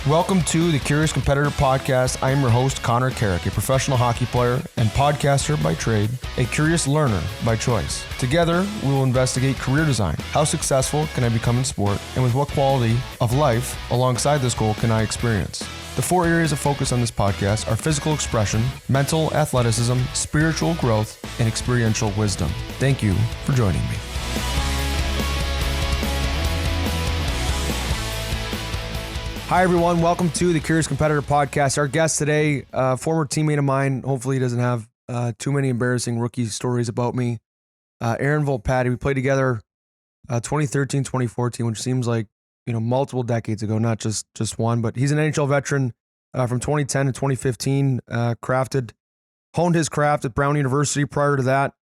Welcome to the Curious Competitor Podcast. I am your host, Carrick, a professional hockey player and podcaster by trade, a curious learner by choice. Together, we will investigate career design. How successful can I become in sport? And with what quality of life alongside this goal can I experience? The 4 areas of focus on this podcast are physical expression, mental athleticism, spiritual growth, and experiential wisdom. Thank you for joining me. Hi, everyone. Welcome to the Curious Competitor Podcast. Our guest today, former teammate of mine. Hopefully he doesn't have too many embarrassing rookie stories about me. Aaron Volpatti. We played together 2013, 2014, which seems like, multiple decades ago, not just one. But he's an NHL veteran from 2010 to 2015, honed his craft at Brown University prior to that.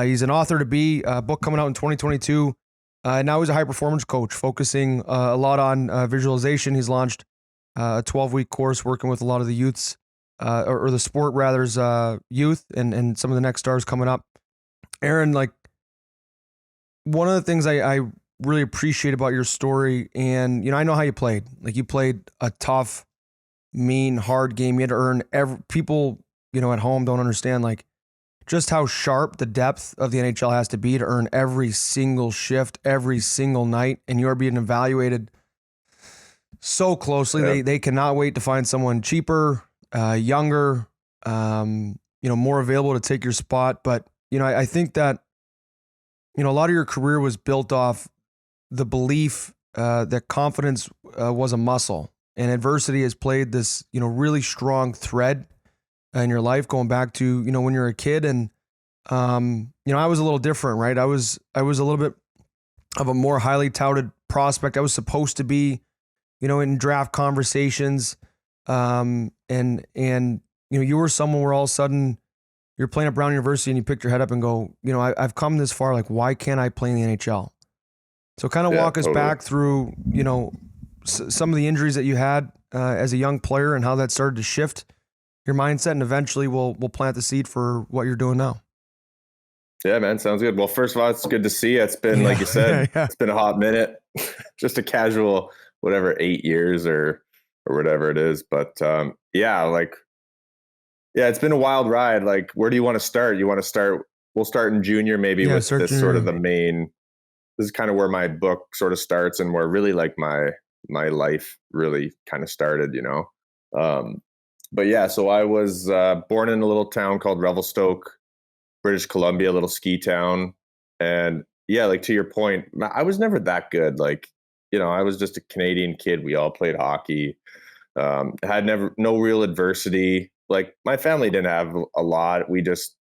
He's an author to be, a book coming out in 2022. Now he's a high-performance coach, focusing a lot on visualization. He's launched a 12-week course working with a lot of the youths, or the sport rather's youth, and some of the next stars coming up. Aaron, one of the things I really appreciate about your story, and I know how you played. You played a tough, mean, hard game. You had to earn people, at home don't understand just how sharp the depth of the NHL has to be to earn every single shift, every single night, and you're being evaluated so closely. Yeah. They cannot wait to find someone cheaper, younger, more available to take your spot. But, I think that, a lot of your career was built off the belief that confidence was a muscle, and adversity has played this, really strong thread in your life, going back to, when you're a kid. And, I was a little different, right? I was a little bit of a more highly touted prospect. I was supposed to be, in draft conversations. And you were someone where all of a sudden you're playing at Brown University and you pick your head up and go, I've come this far. Why can't I play in the NHL? So kind of walk us back through, some of the injuries that you had as a young player and how that started to shift your mindset, and eventually we'll plant the seed for what you're doing now. Yeah, man. Sounds good. Well, first of all, it's good to see you. It's been, like you said, It's been a hot minute, just a casual, 8 years or whatever it is. But it's been a wild ride. Where do you want to start? We'll start in junior, maybe with this junior. Sort of the main, this is kind of where my book sort of starts and where really my life really kind of started, But yeah, so I was born in a little town called Revelstoke, British Columbia, a little ski town. And yeah, to your point, I was never that good. I was just a Canadian kid. We all played hockey. Had no real adversity. My family didn't have a lot. We just,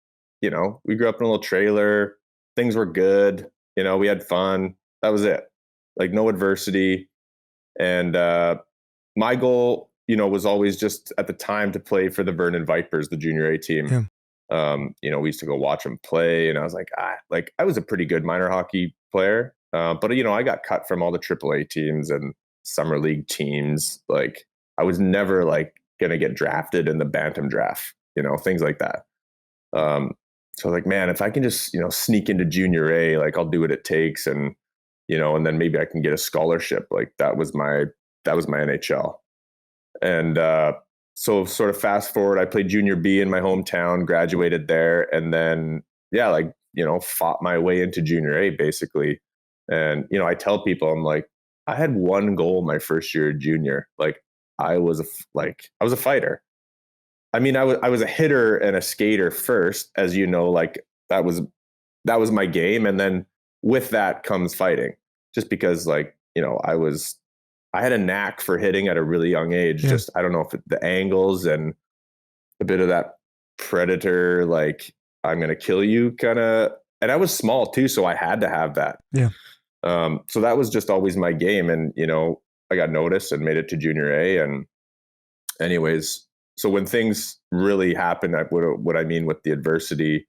we grew up in a little trailer. Things were good. We had fun. That was it. No adversity. And my goal, was always just at the time to play for the Vernon Vipers, the junior A team. Yeah. We used to go watch them play, and I was I was a pretty good minor hockey player. But I got cut from all the AAA teams and summer league teams. I was never going to get drafted in the Bantam draft, things like that. So man, if I can just, sneak into junior A, I'll do what it takes. And, and then maybe I can get a scholarship. That was my NHL. And so sort of fast forward, I played junior B in my hometown, graduated there, and then fought my way into junior A basically. And I tell people, I had one goal my first year at junior. I was a fighter. I mean, I was a hitter and a skater first, as that was my game, and then with that comes fighting. Just because I had a knack for hitting at a really young age. Yeah. Just, I don't know if the angles and a bit of that predator, I'm going to kill you kind of, and I was small too. So I had to have that. Yeah. So that was just always my game. And, I got noticed and made it to junior A. And anyways, so when things really happened, what I mean with the adversity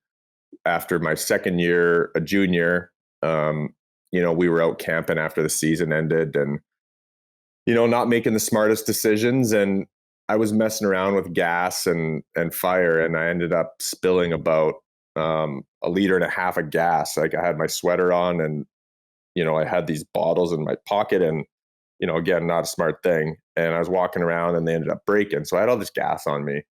after my second year, a junior, we were out camping after the season ended and, not making the smartest decisions. And I was messing around with gas and fire. And I ended up spilling about 1.5 liters of gas. I had my sweater on and, I had these bottles in my pocket and again, not a smart thing. And I was walking around and they ended up breaking. So I had all this gas on me,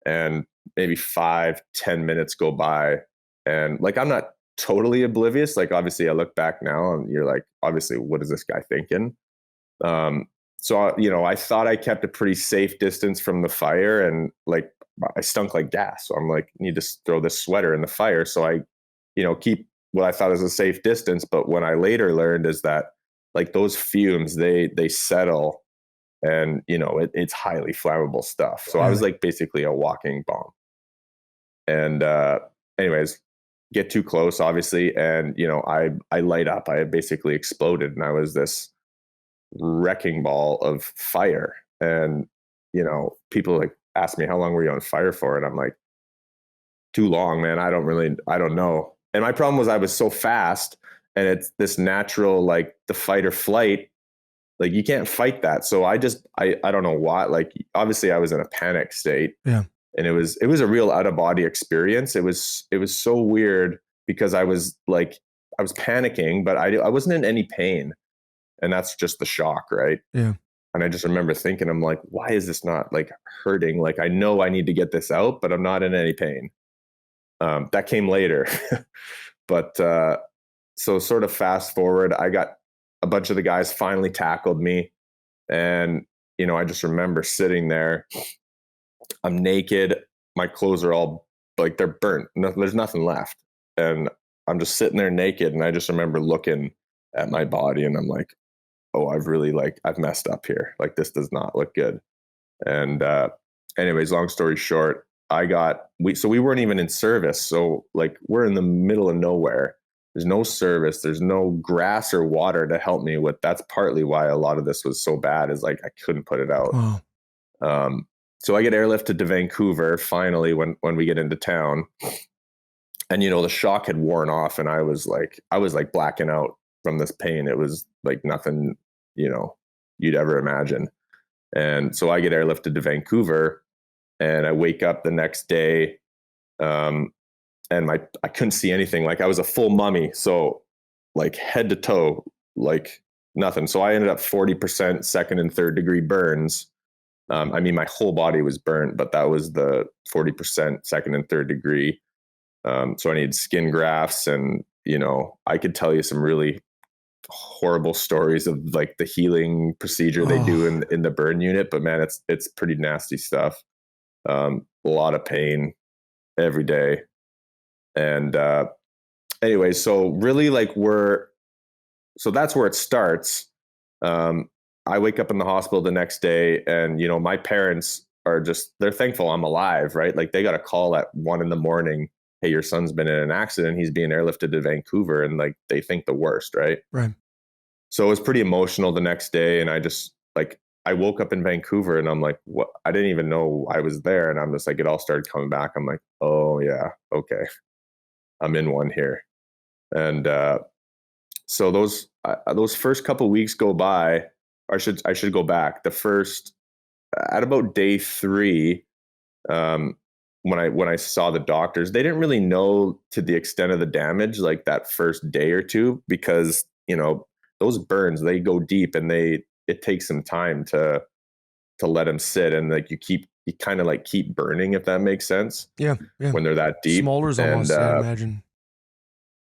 and maybe 5-10 minutes go by. And like, I'm not totally oblivious. Like, obviously I look back now and you're like, obviously, what is this guy thinking? So, I thought I kept a pretty safe distance from the fire, and like I stunk like gas. So I'm like, need to throw this sweater in the fire. So I, keep what I thought was a safe distance. But when I later learned is that like those fumes, they settle, and it's highly flammable stuff. So I was like basically a walking bomb. And anyways, get too close, obviously, and I light up. I had basically exploded, and I was this wrecking ball of fire. And people like ask me, how long were you on fire for? And I'm like, too long, man. I don't know. And my problem was I was so fast, and it's this natural, like the fight or flight, like you can't fight that. So I don't know why. Like, obviously I was in a panic state. Yeah. And it was a real out of body experience. It was so weird because I was panicking, but I wasn't in any pain. And that's just the shock, right? Yeah. And I just remember thinking, I'm like, why is this not like hurting? Like, I know I need to get this out, but I'm not in any pain. That came later. But so sort of fast forward, I got a bunch of the guys finally tackled me. And, I just remember sitting there. I'm naked. My clothes are all like, they're burnt. There's nothing left. And I'm just sitting there naked. And I just remember looking at my body, and I'm like, oh, I've messed up here. Like, this does not look good. And anyways, long story short, we weren't even in service. So like, we're in the middle of nowhere. There's no service. There's no grass or water to help me with. That's partly why a lot of this was so bad, is like, I couldn't put it out. Wow. So I get airlifted to Vancouver finally when we get into town. And, the shock had worn off, and I was like blacking out from this pain. It was like nothing, you'd ever imagine. And so I get airlifted to Vancouver, and I wake up the next day, and I couldn't see anything. Like, I was a full mummy. So like head to toe, like nothing. So I ended up 40% second and third degree burns. I mean, my whole body was burnt, but that was the 40% second and third degree. So I needed skin grafts, and, I could tell you some really horrible stories of like the healing procedure they do in the burn unit, but man, it's pretty nasty stuff. A lot of pain every day. And anyway, so really like so that's where it starts. I wake up in the hospital the next day, and my parents they're thankful I'm alive, right? Like, they got a call at 1 a.m. Hey, your son's been in an accident. He's being airlifted to Vancouver, and like, they think the worst, right? Right. So it was pretty emotional the next day, and I woke up in Vancouver, and I'm like, what? I didn't even know I was there, and I'm just like, it all started coming back. I'm like, oh yeah, okay, I'm in one here. And so those first couple weeks go by. I should go back. The first at about day 3, when I saw the doctors, they didn't really know to the extent of the damage like that first day or two, because those burns, they go deep, and it takes some time to let them sit, and like you kind of like keep burning, if that makes sense. Yeah. When they're that deep. Smolders almost, I imagine.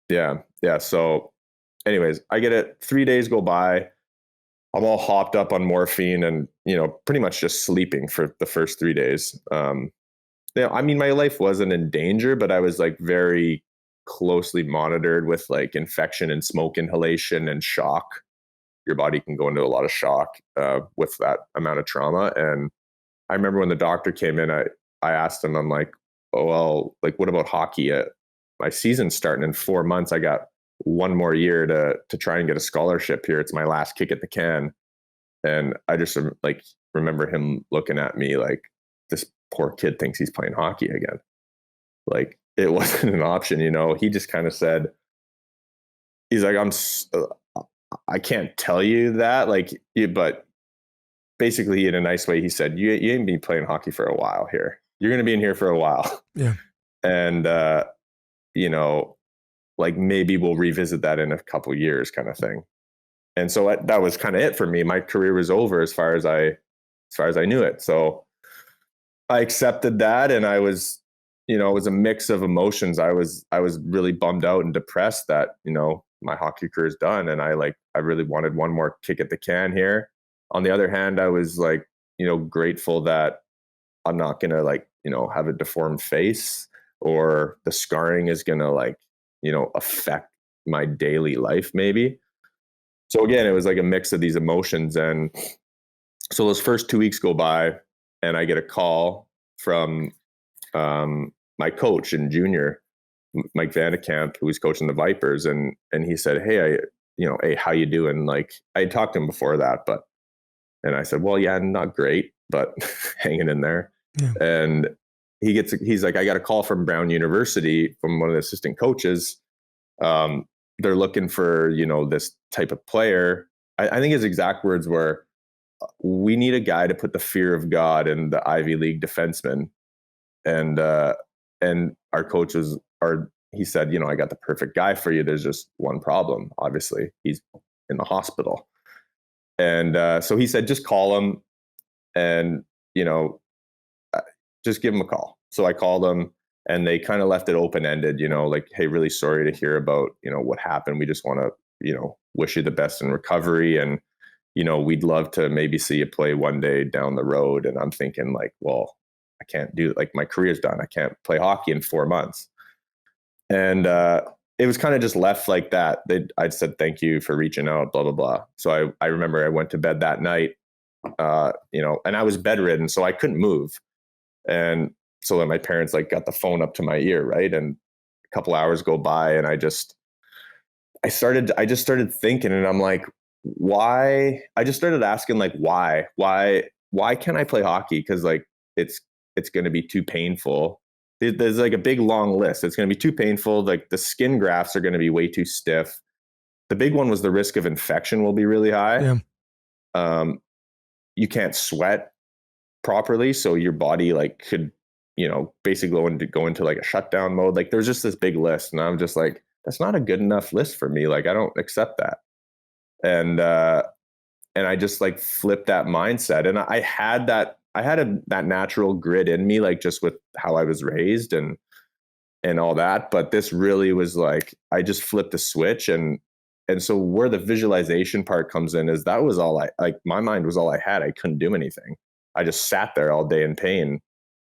Yeah. So anyways, I get it. 3 days go by. I'm all hopped up on morphine, and, pretty much just sleeping for the first 3 days. I mean, my life wasn't in danger, but I was like very closely monitored with like infection and smoke inhalation and shock. Your body can go into a lot of shock with that amount of trauma. And I remember when the doctor came in, I asked him, I'm like, oh, well, like, what about hockey? My season's starting in 4 months. I got one more year to try and get a scholarship here. It's my last kick at the can. And I just like remember him looking at me like, this poor kid thinks he's playing hockey again. Like, it wasn't an option, He just kind of said, he's like, I can't tell you that, like, but basically in a nice way, he said, you ain't been playing hockey for a while here. You're going to be in here for a while. Yeah. And, like, maybe we'll revisit that in a couple years, kind of thing. And so that was kind of it for me. My career was over as far as I knew it. So I accepted that, and I was, it was a mix of emotions. I was really bummed out and depressed that, my hockey career is done, and I really wanted one more kick at the can here. On the other hand, I was like, grateful that I'm not going to have a deformed face, or the scarring is going to affect my daily life maybe. So again, it was like a mix of these emotions. And so those first 2 weeks go by, and I get a call from my coach in junior, Mike Vandekamp, who was coaching the Vipers, and he said, "Hey, hey, how you doing?" Like, I had talked to him before that, and I said, "Well, yeah, not great, but hanging in there." Yeah. And he's like, "I got a call from Brown University from one of the assistant coaches. They're looking for, this type of player." I think his exact words were, "We need a guy to put the fear of God in the Ivy League defenseman." And our coaches he said, "I got the perfect guy for you. There's just one problem. Obviously, he's in the hospital." And so he said, "Just call him, and, just give him a call." So I called him, and they kind of left it open-ended, like, "Hey, really sorry to hear about, what happened. We just want to, wish you the best in recovery. And, we'd love to maybe see you play one day down the road." And I'm thinking, like, well, I can't do, like, my career's done. I can't play hockey in 4 months. And it was kind of just left like that. I'd said, "Thank you for reaching out, blah, blah, blah." So I remember I went to bed that night, and I was bedridden, so I couldn't move. And so then my parents got the phone up to my ear, right? And a couple hours go by, and I just started thinking, and I'm like, why? I just started asking, like, why can't I play hockey? Because it's going to be too painful. There's like a big long list. It's going to be too painful. Like, the skin grafts are going to be way too stiff. The big one was the risk of infection will be really high. Yeah. You can't sweat properly, so your body could basically go into like a shutdown mode. Like, there's just this big list, and I'm just like, that's not a good enough list for me. Like, I don't accept that. And I just flipped that mindset, and I had that natural grit in me, like, just with how I was raised and all that. But this really was like, I just flipped the switch. And so where the visualization part comes in is that was all my mind was all I had. I couldn't do anything. I just sat there all day in pain.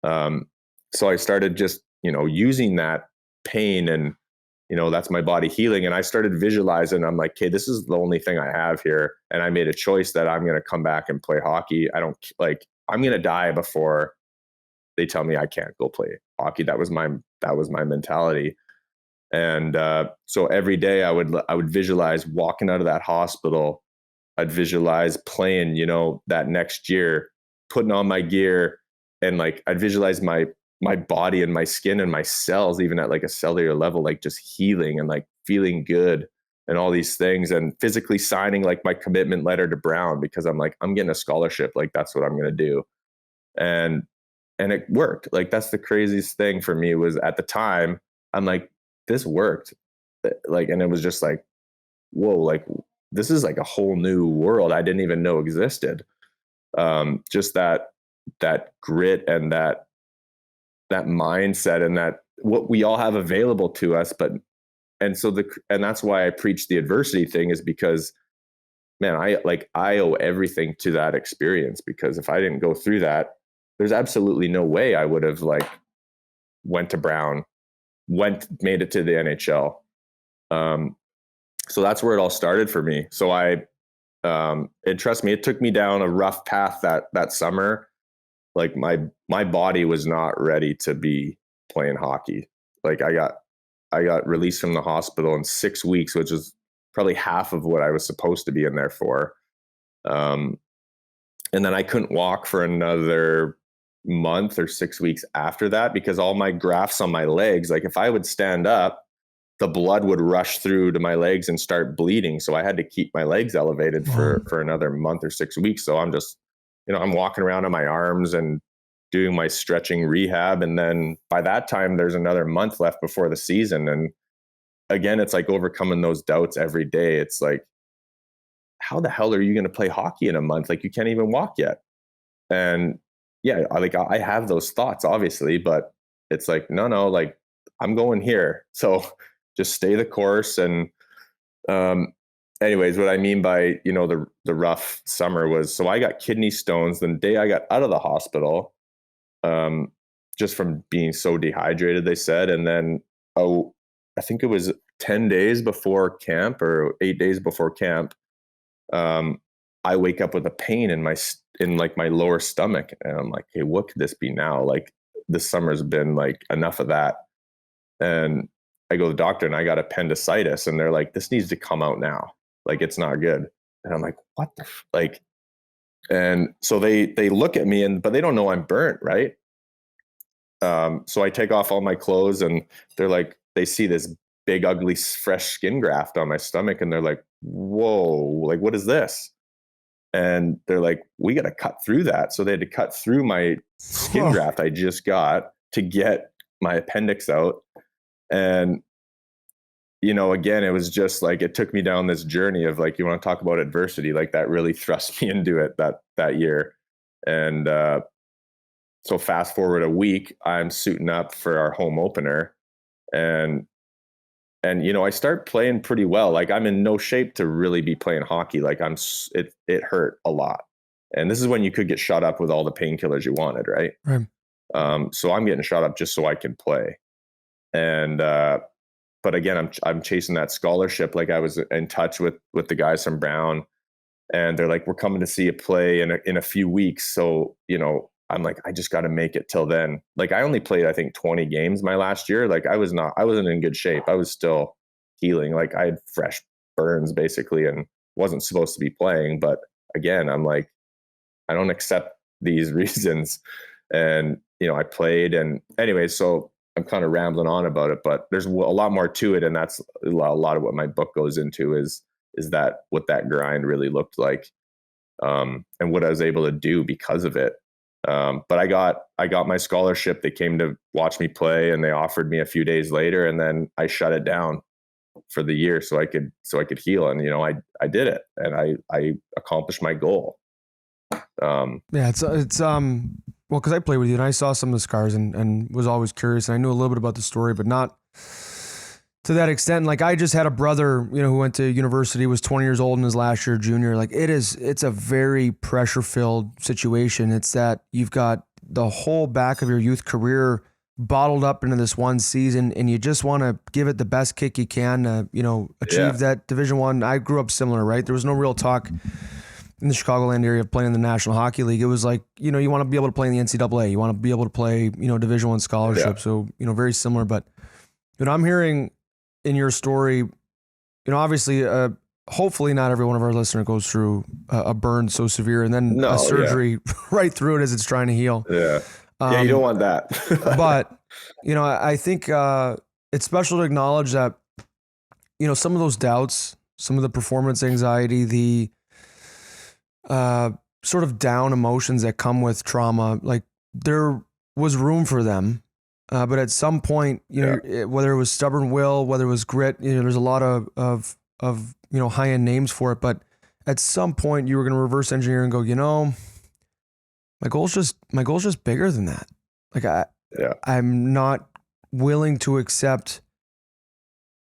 So I started just, using that pain, and, that's my body healing. And I started visualizing. I'm like, "Okay, this is the only thing I have here." And I made a choice that I'm going to come back and play hockey. I'm going to die before they tell me I can't go play hockey. That was my mentality. And so every day I would visualize walking out of that hospital. I'd visualize playing, that next year, putting on my gear, and I'd visualize my body and my skin and my cells, even at a cellular level, just healing and feeling good and all these things, and physically signing my commitment letter to Brown, because I'm like, I'm getting a scholarship. That's what I'm going to do. And it worked. That's the craziest thing for me, was at the time, I'm like, this worked. And it was just like, whoa, this is a whole new world I didn't even know existed. Just that grit and that mindset, and that what we all have available to us. And that's why I preach the adversity thing, is because, man, I owe everything to that experience, because if I didn't go through that, there's absolutely no way I would have went to Brown, made it to the NHL. So that's where it all started for me. So and trust me, it took me down a rough path that summer. My body was not ready to be playing hockey. I got released from the hospital in 6 weeks, which is probably half of what I was supposed to be in there for. And then I couldn't walk for another month or 6 weeks after that, because all my grafts on my legs, if I would stand up, the blood would rush through to my legs and start bleeding. So I had to keep my legs elevated for another month or 6 weeks. So I'm just, I'm walking around on my arms and doing my stretching rehab. And then by that time, there's another month left before the season. And again, it's overcoming those doubts every day. It's how the hell are you going to play hockey in a month? Like, you can't even walk yet. And yeah, I have those thoughts, obviously, but it's like, no, like, I'm going here. So just stay the course. And anyways, what I mean by, the rough summer was, so I got kidney stones the day I got out of the hospital, just from being so dehydrated, they said. And then, I think it was 10 days before camp or 8 days before camp, I wake up with a pain in my lower stomach. And I'm like, hey, what could this be now? Like, this summer's been like enough of that. And I go to the doctor and I got appendicitis, and they're like, this needs to come out now. Like, it's not good. And I'm like, what the like, and so they look at me, but they don't know I'm burnt. Right. So I take off all my clothes, and they're like, they see this big, ugly, fresh skin graft on my stomach. And they're like, whoa, like, what is this? And they're like, we got to cut through that. So they had to cut through my skin graft I just got to get my appendix out. And, again, it was just like, it took me down this journey of, like, you want to talk about adversity, like, that really thrust me into it that year. And so fast forward a week, I'm suiting up for our home opener. And I start playing pretty well. Like, I'm in no shape to really be playing hockey. Like, it hurt a lot. And this is when you could get shot up with all the painkillers you wanted, right? Right. So I'm getting shot up just so I can play. And but again, I'm chasing that scholarship. Like, I was in touch with the guys from Brown, and they're like, we're coming to see you play in a few weeks. So, I'm like, I just got to make it till then. Like, I only played, I think, 20 games my last year. Like, I wasn't in good shape. I was still healing. Like, I had fresh burns basically, and wasn't supposed to be playing. But again, I'm like, I don't accept these reasons. And, I played. And anyway, so I'm kind of rambling on about it, but there's a lot more to it. And that's a lot of what my book goes into is that what that grind really looked like, and what I was able to do because of it. But I got my scholarship. They came to watch me play, and they offered me a few days later, and then I shut it down for the year so I could heal. And, I did it, and I accomplished my goal. Yeah, it's well, because I played with you and I saw some of the scars and was always curious, and I knew a little bit about the story, but not to that extent. Like, I just had a brother, who went to university, was 20 years old in his last year, junior. Like, it's a very pressure filled situation. It's that you've got the whole back of your youth career bottled up into this one season, and you just want to give it the best kick you can to, achieve that Division I. I grew up similar, right? There was no real talk in the Chicagoland area of playing in the National Hockey League. It was like, you want to be able to play in the NCAA. You want to be able to play, Division I scholarship. Yeah. So, very similar. But, I'm hearing in your story, obviously, hopefully not every one of our listeners goes through a burn so severe and then a surgery right through it as it's trying to heal. Yeah. You don't want that. But, I think it's special to acknowledge that, some of those doubts, some of the performance anxiety, the sort of down emotions that come with trauma, like, there was room for them. But at some point, whether it was stubborn will, whether it was grit, there's a lot of high end names for it. But at some point, you were going to reverse engineer and go, my goal's just bigger than that. Like, I'm not willing to accept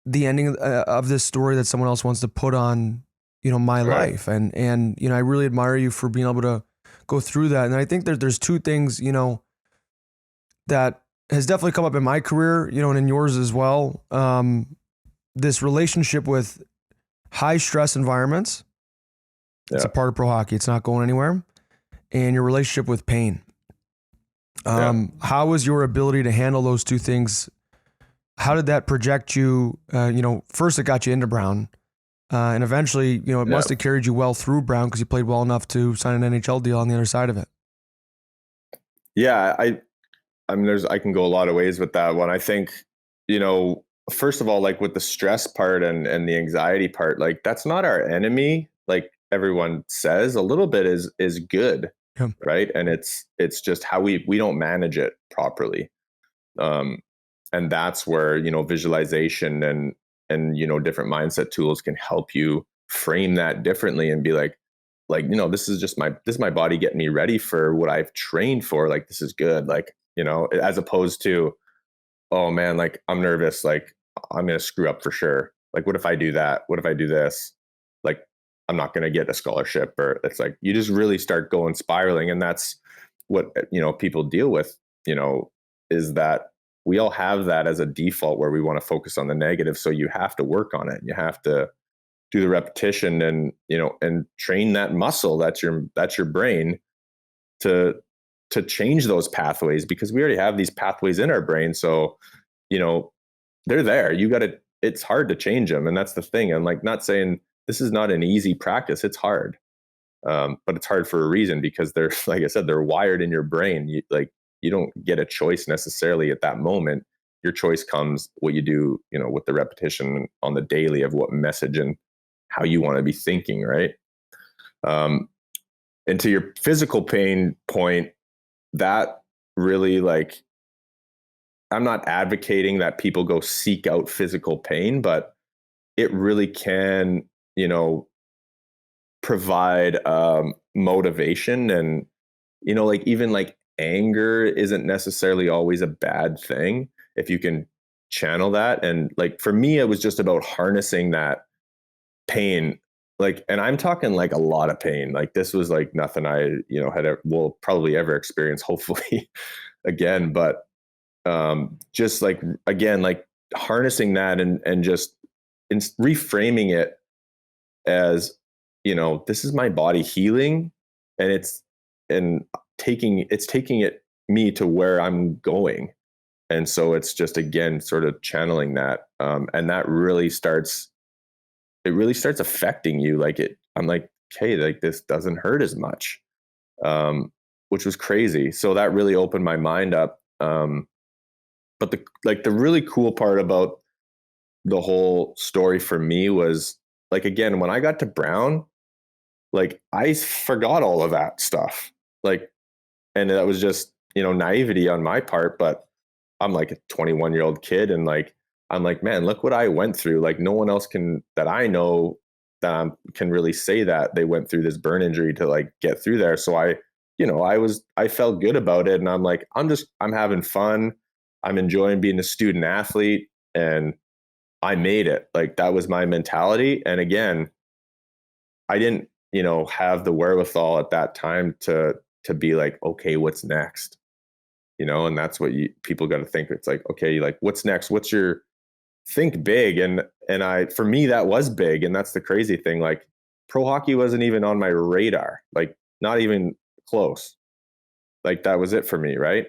the ending of this story that someone else wants to put on, my life. And I really admire you for being able to go through that. And I think there's two things, that has definitely come up in my career, and in yours as well. This relationship with high stress environments. It's a part of pro hockey. It's not going anywhere. And your relationship with pain. How was your ability to handle those two things? How did that project you? First it got you into Brown. And eventually, it must have carried you well through Brown because you played well enough to sign an NHL deal on the other side of it. Yeah, I mean, I can go a lot of ways with that one. I think, first of all, like, with the stress part and the anxiety part, like, that's not our enemy. Like everyone says, a little bit is good, right? And it's just how we don't manage it properly. And that's where, visualization and different mindset tools can help you frame that differently and be like, this is my body getting me ready for what I've trained for. Like, this is good. Like, as opposed to, oh man, like I'm nervous. Like I'm going to screw up for sure. Like, what if I do that? What if I do this? Like, I'm not going to get a scholarship. Or it's like, you just really start going spiraling. And that's what, people deal with, is that we all have that as a default where we want to focus on the negative. So you have to work on it. You have to do the repetition and, and train that muscle. That's your brain to change those pathways, because we already have these pathways in our brain. So, they're there. It's hard to change them. And that's the thing. I'm like, not saying this is not an easy practice. It's hard. But it's hard for a reason, because they're, like I said, they're wired in your brain. You don't get a choice necessarily at that moment. Your choice comes what you do, with the repetition on the daily of what message and how you want to be thinking. Right. And to your physical pain point, that really, like, I'm not advocating that people go seek out physical pain, but it really can, provide motivation. And, like, even like anger isn't necessarily always a bad thing if you can channel that. And like, for me, it was just about harnessing that pain. Like, and I'm talking like a lot of pain. Like, this was like nothing I, will probably ever experience, hopefully again. But just like, again, like harnessing that and just reframing it as, this is my body healing, and it's taking it me to where I'm going. And so it's just, again, sort of channeling that. And that really starts affecting you. Like, I'm like, okay, like this doesn't hurt as much, which was crazy. So that really opened my mind up. But the really cool part about the whole story for me was, like, again, when I got to Brown, like I forgot all of that stuff. Like, and that was just, naivety on my part, but I'm like a 21-year-old kid. And like, I'm like, man, look what I went through. Like, no one else that I know can really say that they went through this burn injury to like get through there. So I felt good about it. And I'm like, I'm having fun. I'm enjoying being a student athlete, and I made it. Like, that was my mentality. And again, I didn't, have the wherewithal at that time to be like, okay, what's next? And that's what people got to think. It's like, okay, like, what's next? Think big. For me, that was big. And that's the crazy thing. Like, pro hockey wasn't even on my radar, like not even close. Like, that was it for me. Right.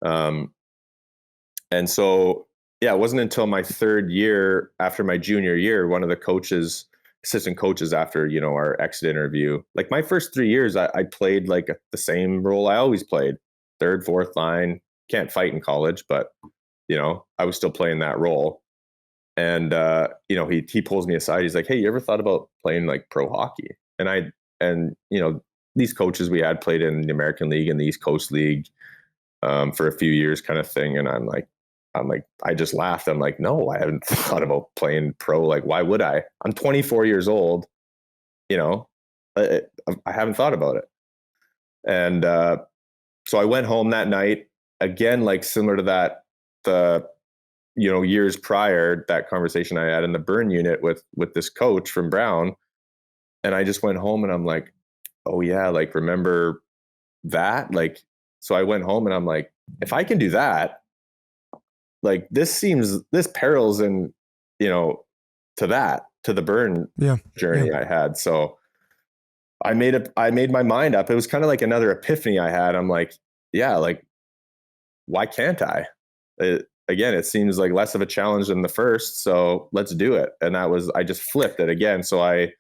And so, yeah, it wasn't until my third year, after my junior year, one of the assistant coaches, after, our exit interview, like my first 3 years, I played like the same role I always played: third, fourth line. Can't fight in college, but, I was still playing that role. And, he pulls me aside. He's like, hey, you ever thought about playing like pro hockey? And these coaches we had played in the American League and the East Coast League for a few years, kind of thing. And I'm like, I just laughed. I'm like, no, I haven't thought about playing pro. Like, why would I? I'm 24 years old. I haven't thought about it. And so I went home that night, again, like similar to that, years prior, that conversation I had in the burn unit with this coach from Brown. And I just went home and I'm like, oh yeah, like, remember that? Like, so I went home and I'm like, if I can do that, like, this parallels in, to the burn journey I had. So I made my mind up. It was kind of like another epiphany I had. I'm like, yeah, like, why can't I? Again, it seems like less of a challenge than the first, so let's do it. And I just flipped it again. So I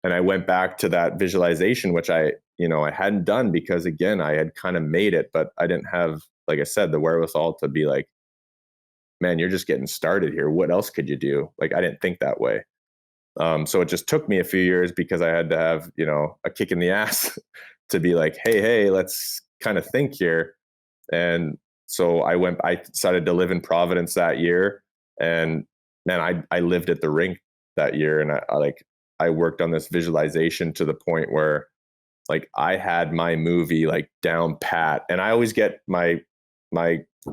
went back to that visualization, which I hadn't done, because again, I had kind of made it, but I didn't have, like I said, the wherewithal to be like, man, you're just getting started here. What else could you do? Like, I didn't think that way. So it just took me a few years, because I had to have, a kick in the ass to be like, hey, let's kind of think here. And so I decided to live in Providence that year. And man, I lived at the rink that year. And I like, I worked on this visualization to the point where like I had my movie like down pat. And I always get my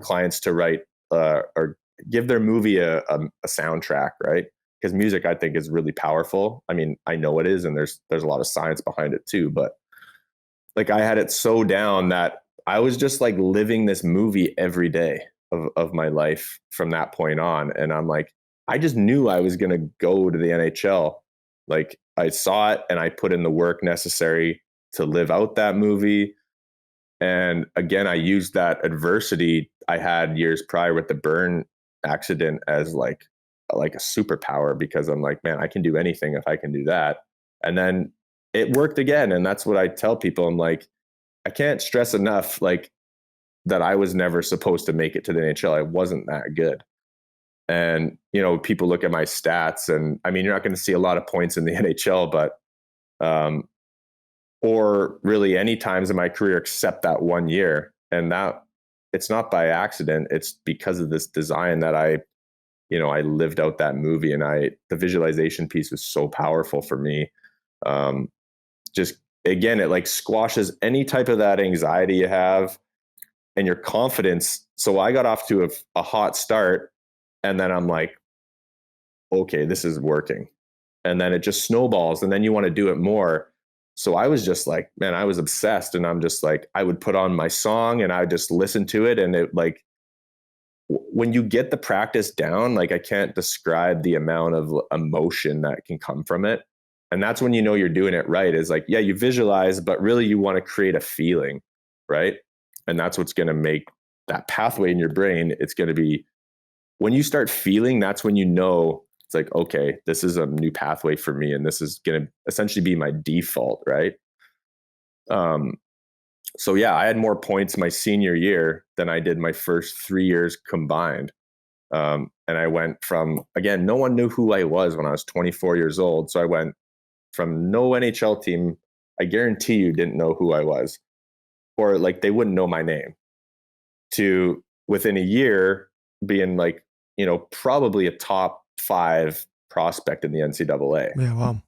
clients to write or give their movie a soundtrack, right? Because music I think is really powerful. I mean, I know it is, and there's a lot of science behind it too, but like I had it so down that I was just like living this movie every day of my life from that point on. And I'm like, I just knew I was going to go to the NHL. Like I saw it and I put in the work necessary to live out that movie. And again, I used that adversity I had years prior with the burn accident as like a superpower, because I'm like, man, I can do anything if I can do that. And then it worked again. And that's what I tell people. I'm like, I can't stress enough, like, that I was never supposed to make it to the NHL. I wasn't that good. And, you know, people look at my stats and I mean, you're not going to see a lot of points in the NHL, but, or really any times in my career except that 1 year. And that it's not by accident. It's because of this design that I lived out that movie, and the visualization piece was so powerful for me. Just again, it like squashes any type of that anxiety you have and your confidence. So I got off to a hot start, and then I'm like, okay, this is working. And then it just snowballs, and then you want to do it more. So I was just like, man, I was obsessed, and I'm just like, I would put on my song and I just listen to it. And it like, when you get the practice down, like I can't describe the amount of emotion that can come from it. And that's when you know you're doing it right, is like, yeah, you visualize, but really you want to create a feeling, right? And that's what's going to make that pathway in your brain. It's going to be when you start feeling, that's when you know it's like, okay, this is a new pathway for me. And this is going to essentially be my default, right? So yeah, I had more points my senior year than I did my first 3 years combined. And I went from, again, no one knew who I was when I was 24 years old. So I went from no NHL team, I guarantee you didn't know who I was, or like they wouldn't know my name, to within a year being like, you know, probably a top 5 prospect in the NCAA. Yeah, wow.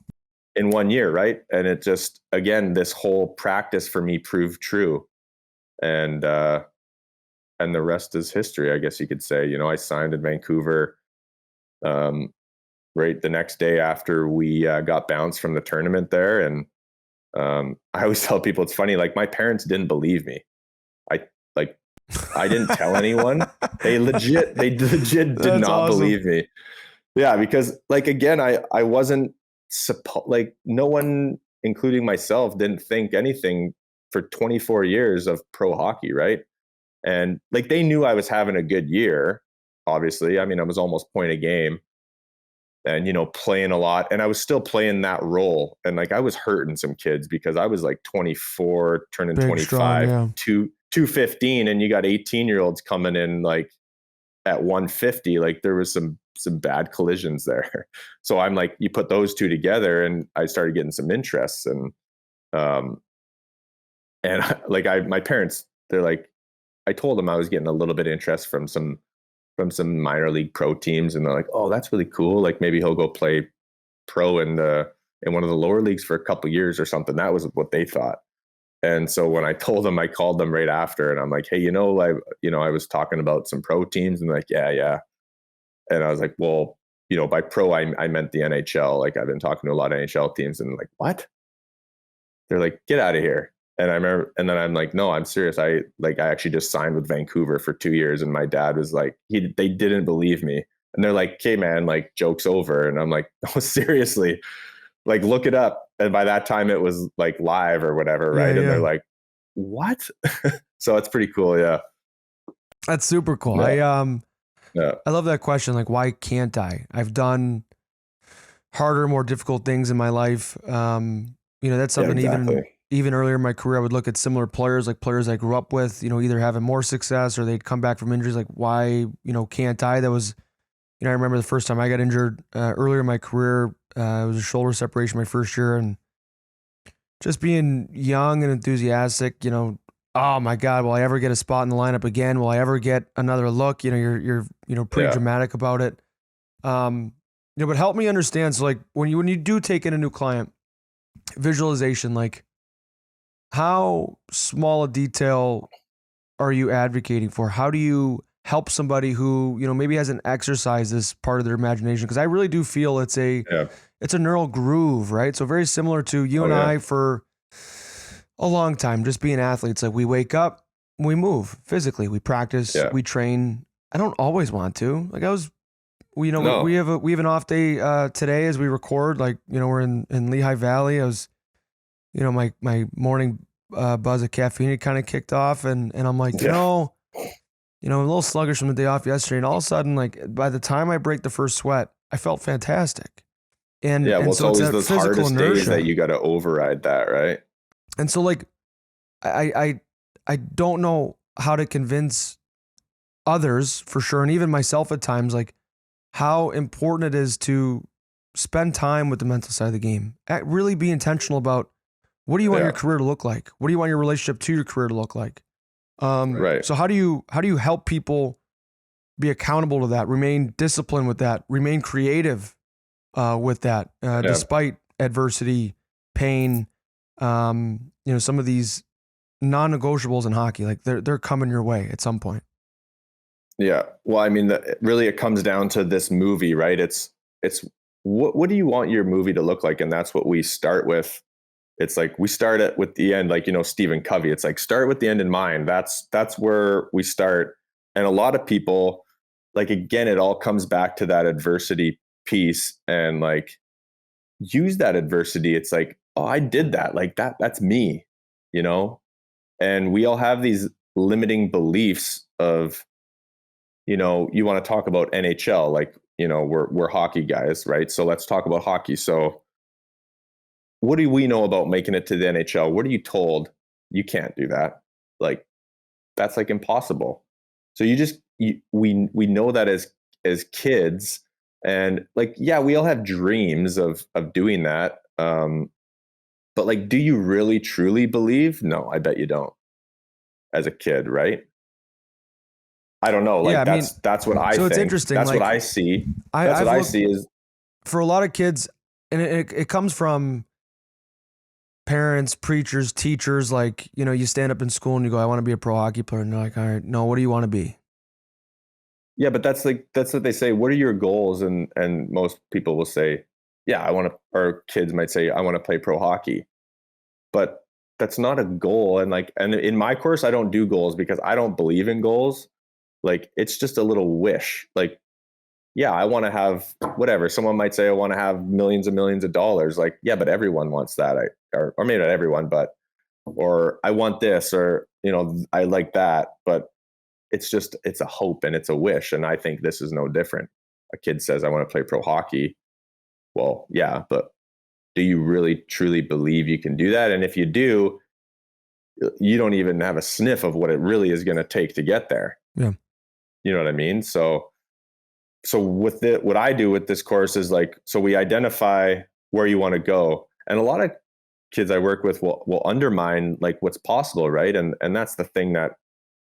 In 1 year, right? And it just, again, this whole practice for me proved true. And the rest is history, I guess you could say. You know, I signed in Vancouver right the next day after we got bounced from the tournament there. And I always tell people, it's funny, like my parents didn't believe me. I didn't tell anyone. They legit did not awesome. Believe me. Yeah, because like, again, I wasn't like no one, including myself, didn't think anything for 24 years of pro hockey, right? And like they knew I was having a good year, obviously. I mean, I was almost point a game and, you know, playing a lot, and I was still playing that role. And like I was hurting some kids because I was like 24 turning big, 25 strong, yeah. 215, and you got 18-year-olds coming in like at 150. Like there was some bad collisions there. So I'm like, you put those two together, and I started getting some interests. And like my parents, they're like, I told them I was getting a little bit of interest from some minor league pro teams, and they're like, oh, that's really cool. Like maybe he'll go play pro in one of the lower leagues for a couple of years or something. That was what they thought. And so when I told them, I called them right after, and I'm like, hey, I was talking about some pro teams, and they're like, yeah. And I was like, well, you know, by pro, I meant the NHL. Like I've been talking to a lot of NHL teams, and like, what? They're like, get out of here. And I remember, and then I'm like, no, I'm serious. I actually just signed with Vancouver for 2 years. And my dad was like, they didn't believe me. And they're like, okay, man, like joke's over. And I'm like, no, seriously, like look it up. And by that time it was like live or whatever. Right. Yeah, and they're like, what? So it's pretty cool. Yeah. That's super cool. Yeah. I love that question. Like, why can't I? I've done harder, more difficult things in my life. That's something even earlier in my career, I would look at similar players, like players I grew up with, either having more success or they'd come back from injuries. Like, why, can't I? That was, I remember the first time I got injured earlier in my career. It was a shoulder separation my first year, and just being young and enthusiastic, oh my God, will I ever get a spot in the lineup again? Will I ever get another look? You're pretty dramatic about it. but help me understand. So like when you do take in a new client, visualization, like how small a detail are you advocating for? How do you help somebody who, maybe hasn't exercised this part of their imagination? Because I really do feel it's a neural groove, right? So very similar to you and I for a long time, just being athletes. Like we wake up, we move physically, we practice, we train. I don't always want to. Like we have an off day today as we record. Like, we're in Lehigh Valley. I was, my morning buzz of caffeine kind of kicked off, and I'm like, I'm a little sluggish from the day off yesterday, and all of a sudden, like by the time I break the first sweat, I felt fantastic. And it's so always those hardest inertia. days that you got to override that, right? And so like, I don't know how to convince others for sure, and even myself at times, like how important it is to spend time with the mental side of the game. Really be intentional about what do you want your career to look like? What do you want your relationship to your career to look like? Right. So how do you help people be accountable to that, remain disciplined with that, remain creative with that, despite adversity, pain, some of these non-negotiables in hockey, like they're coming your way at some point. Yeah. Well, I mean, really it comes down to this movie, right? It's what do you want your movie to look like? And that's what we start with. It's like we start it with the end, like, Stephen Covey. It's like start with the end in mind. That's where we start. And a lot of people, like, again, it all comes back to that adversity piece, and like use that adversity. It's like, oh, I did that. Like that's me, and we all have these limiting beliefs of, you want to talk about NHL, like, we're hockey guys, right? So let's talk about hockey. So what do we know about making it to the NHL? What are you told? You can't do that. Like, that's like impossible. So we know that as kids, and like, yeah, we all have dreams of doing that. But like, do you really truly believe? No, I bet you don't. As a kid, right? I don't know. Like, that's what I think. So it's interesting. That's like, what I see. That's what I see is for a lot of kids, and it comes from parents, preachers, teachers. Like, you stand up in school and you go, I want to be a pro hockey player. And they're like, all right, no, what do you want to be? Yeah, but that's what they say. What are your goals? And most people will say, yeah, or kids might say, I want to play pro hockey. But that's not a goal. And in my course, I don't do goals because I don't believe in goals. Like, it's just a little wish. Like, yeah, I want to have whatever. Someone might say, I want to have millions and millions of dollars. Like, yeah, but everyone wants that. Or maybe not everyone, or I want this, or, I like that. But it's a hope and it's a wish. And I think this is no different. A kid says, I want to play pro hockey. Well, yeah, but do you really truly believe you can do that? And if you do, you don't even have a sniff of what it really is going to take to get there. Yeah. You know what I mean? So with what I do with this course is like, so we identify where you want to go. And a lot of kids I work with will undermine like what's possible, right? And that's the thing that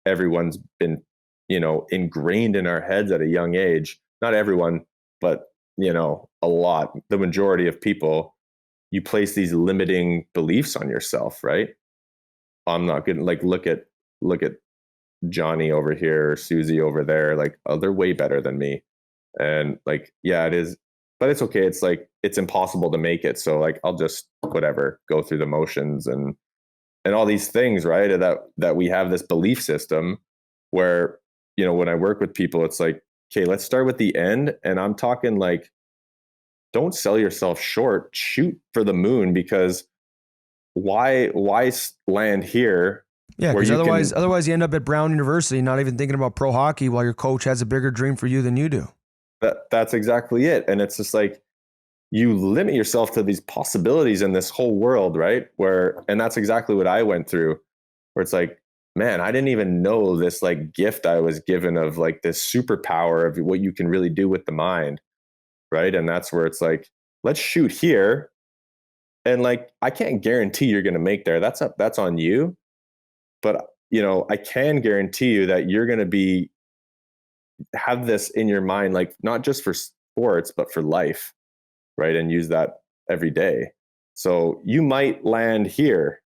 everyone's been, ingrained in our heads at a young age. Not everyone, but a lot, the majority of people, you place these limiting beliefs on yourself, right? I'm not good. Like, look at Johnny over here, or Susie over there. Like, oh, they're way better than me. And like, yeah, it is, but it's okay. It's like, it's impossible to make it. So like, I'll just whatever, go through the motions and all these things, right? That we have this belief system where, when I work with people, it's like, okay, let's start with the end. And I'm talking like, don't sell yourself short, shoot for the moon, because why land here? Yeah, because otherwise you end up at Brown University, not even thinking about pro hockey, while your coach has a bigger dream for you than you do. That's exactly it. And it's just like, you limit yourself to these possibilities in this whole world, right? And that's exactly what I went through, where it's like, man, I didn't even know this like gift I was given of like this superpower of what you can really do with the mind. Right. And that's where it's like, let's shoot here. And like, I can't guarantee you're going to make there. That's on you. But, I can guarantee you that you're going to have this in your mind, like not just for sports, but for life, right? And use that every day. So you might land here,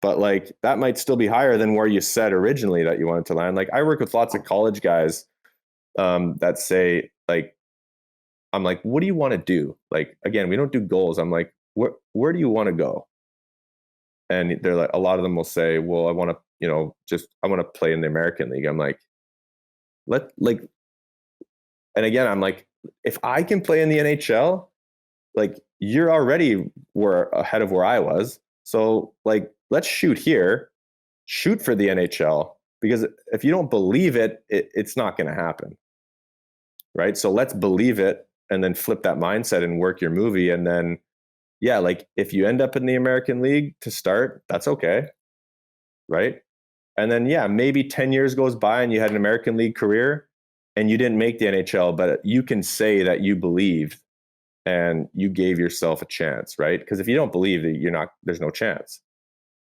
but like that might still be higher than where you said originally that you wanted to land. Like I work with lots of college guys that say like, I'm like, what do you want to do? Like, again, we don't do goals. I'm like, where do you want to go? And they're like, a lot of them will say, well, I want to, I want to play in the American League. I'm like, and again, I'm like, if I can play in the NHL, like you're already were ahead of where I was. So like, let's shoot here, shoot for the NHL, because if you don't believe it, it's not going to happen. Right. So let's believe it and then flip that mindset and work your movie. And then, yeah, like if you end up in the American League to start, that's okay. Right. And then, yeah, maybe 10 years goes by and you had an American League career and you didn't make the NHL, but you can say that you believed and you gave yourself a chance, right? Because if you don't believe that there's no chance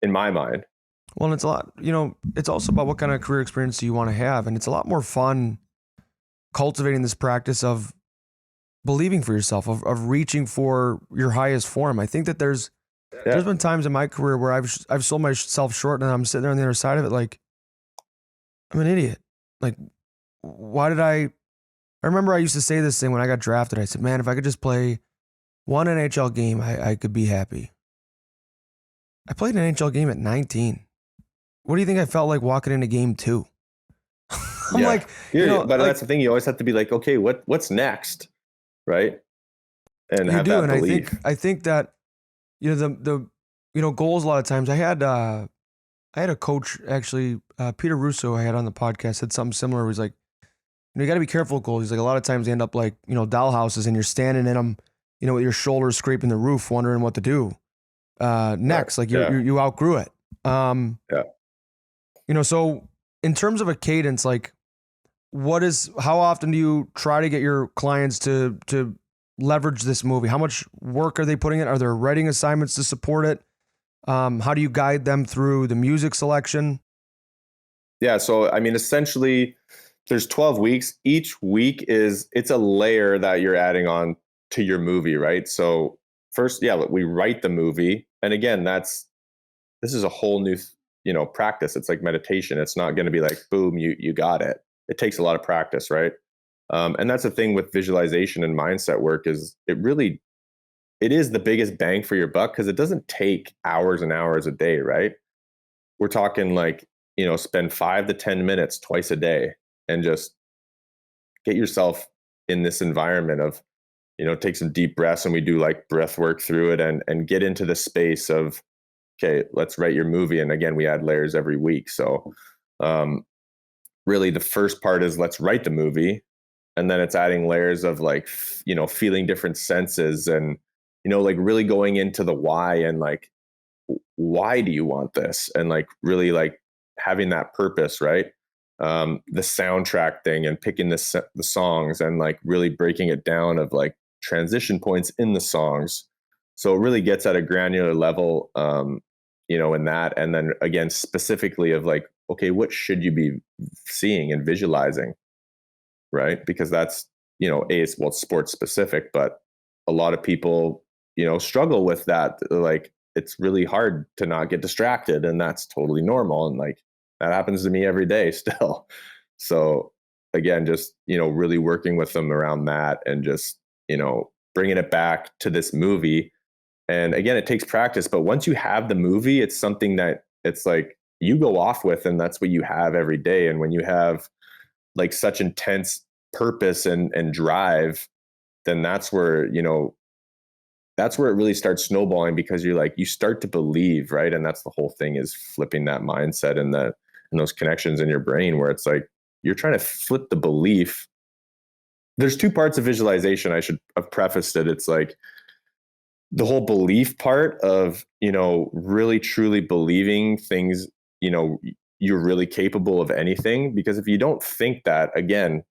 in my mind. Well, and it's a lot, it's also about what kind of career experience do you want to have. And it's a lot more fun cultivating this practice of believing for yourself, of reaching for your highest form. I think that there's been times in my career where I've sold myself short and I'm sitting there on the other side of it like, I'm an idiot. Like, why did I remember I used to say this thing when I got drafted. I said, man, if I could just play one NHL game, I could be happy. I played an NHL game at 19. What do you think I felt like walking into game 2? I'm like, but that's the thing. You always have to be like, okay, what's next? Right. And you have do. that And belief. I think that, the goals a lot of times I had a coach actually, Peter Russo I had on the podcast said something similar. He was like, you got to be careful with goals. He's like, a lot of times they end up like, dollhouses and you're standing in them, with your shoulders scraping the roof, wondering what to do next. Like you outgrew it. So in terms of a cadence, like how often do you try to get your clients to leverage this movie? How much work are they putting in? Are there writing assignments to support it? How do you guide them through the music selection? Yeah. So, I mean, essentially there's 12 weeks. Each week it's a layer that you're adding on to your movie, right? So first, we write the movie. And again, this is a whole new, practice. It's like meditation. It's not going to be like, boom, you got it. It takes a lot of practice, right? And that's the thing with visualization and mindset work is it is the biggest bang for your buck because it doesn't take hours and hours a day, right? We're talking like, spend 5 to 10 minutes twice a day and just get yourself in this environment of, take some deep breaths, and we do like breath work through it and get into the space of, okay, let's write your movie. And again, we add layers every week. So really the first part is let's write the movie. And then it's adding layers of like, feeling different senses and, like really going into the why and like, why do you want this? And like really like having that purpose, right? The soundtrack thing and picking the songs and like really breaking it down of like transition points in the songs. So it really gets at a granular level, in that. And then again, specifically of like, okay, what should you be seeing and visualizing? Right. Because that's, it's sports specific, but a lot of people, struggle with that. Like, it's really hard to not get distracted, and that's totally normal. And like, that happens to me every day still. So again, just, really working with them around that and just, bringing it back to this movie. And again, it takes practice, but once you have the movie, it's something that it's like you go off with, and that's what you have every day. And when you have like such intense purpose and drive, then that's where, that's where it really starts snowballing, because you start to believe, right? And that's the whole thing, is flipping that mindset and those connections in your brain where it's like, you're trying to flip the belief. There's 2 parts of visualization. I should have prefaced it. It's like the whole belief part of, really truly believing things, you're really capable of anything. Because if you don't think that, again,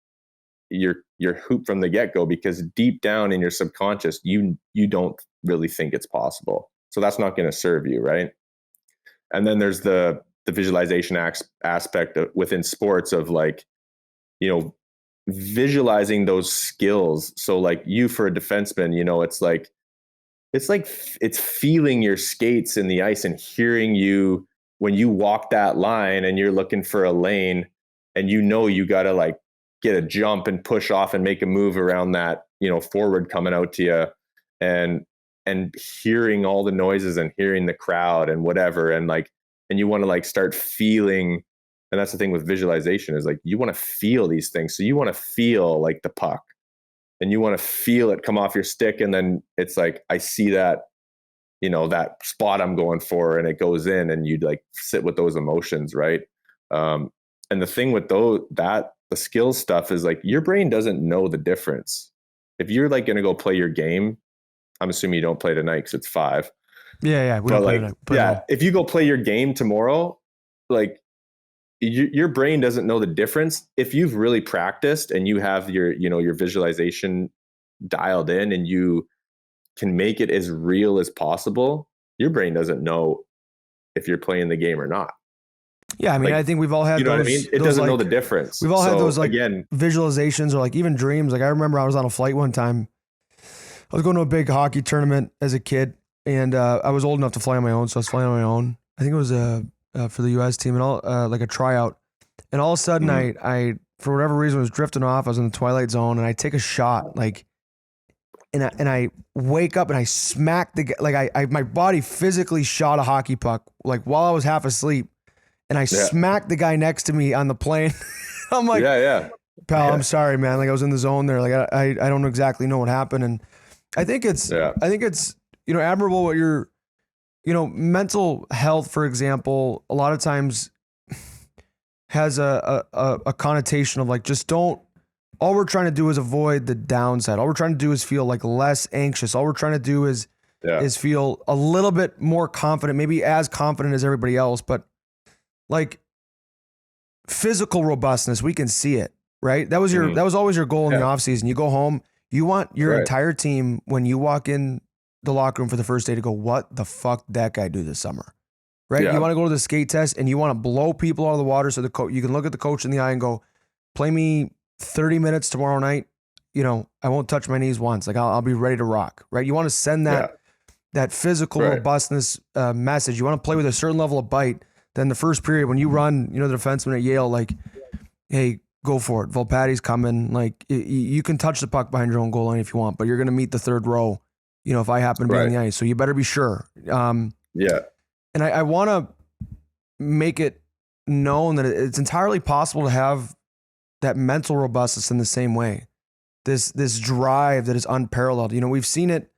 you're hooped from the get-go, because deep down in your subconscious, you don't really think it's possible. So that's not going to serve you, right? And then there's the visualization aspect within sports of like, visualizing those skills. So like you, for a defenseman, you know, it's like it's feeling your skates in the ice and hearing you when you walk that line and you're looking for a lane, and you know you got to like get a jump and push off and make a move around that, you know, forward coming out to you, and hearing all the noises and hearing the crowd and whatever, and like, and you want to like start feeling. And that's the thing with visualization, is like you want to feel these things. So you want to feel like the puck, and you want to feel it come off your stick, and then it's like, I see that, you know, that spot I'm going for, and it goes in, and you'd like sit with those emotions, right? And the thing with the skill stuff is like your brain doesn't know the difference. If you're like going to go play your game, I'm assuming you don't play tonight because it's 5. Yeah, we don't play tonight. Yeah, if you go play your game tomorrow, like your brain doesn't know the difference. If you've really practiced and you have your, you know, your visualization dialed in, and you can make it as real as possible, your brain doesn't know if you're playing the game or not. Yeah, I mean, like, I think we've all had you know those. What I mean? It doesn't know the difference. We've all had those like visualizations, or like even dreams. Like I remember I was on a flight one time. I was going to a big hockey tournament as a kid, and I was old enough to fly on my own, so I was flying on my own. I think it was for the U.S. team, and all like a tryout. And all of a sudden, I for whatever reason was drifting off. I was in the twilight zone, and I take a shot, like, and I wake up and I smack the, like my body physically shot a hockey puck like while I was half asleep, and I smacked the guy next to me on the plane. I'm like, pal, I'm sorry, man. Like I was in the zone there. Like I don't exactly know what happened, and I think it's you know, admirable what you're, you know, mental health, for example, a lot of times has a connotation of like, just don't, all we're trying to do is avoid the downside. All we're trying to do is feel like less anxious. All we're trying to do is feel a little bit more confident, maybe as confident as everybody else, but like physical robustness, we can see it, right? That was that was always your goal in the off season. You go home, you want your entire team, when you walk in the locker room for the first day, to go, what the fuck did that guy do this summer? Right? You want to go to the skate test, and you want to blow people out of the water, so you can look at the coach in the eye and go, play me 30 minutes tomorrow night. You know, I won't touch my knees once. Like I'll be ready to rock, right? You want to send that physical robustness message. You want to play with a certain level of bite. Then the first period, when you run, you know, the defenseman at Yale, like, hey, go for it. Volpatti's coming. Like you can touch the puck behind your own goal line if you want, but you're going to meet the third row, you know, if I happen to be on the ice. So you better be sure. And I want to make it known that it's entirely possible to have that mental robustness in the same way. This drive that is unparalleled. You know, we've seen it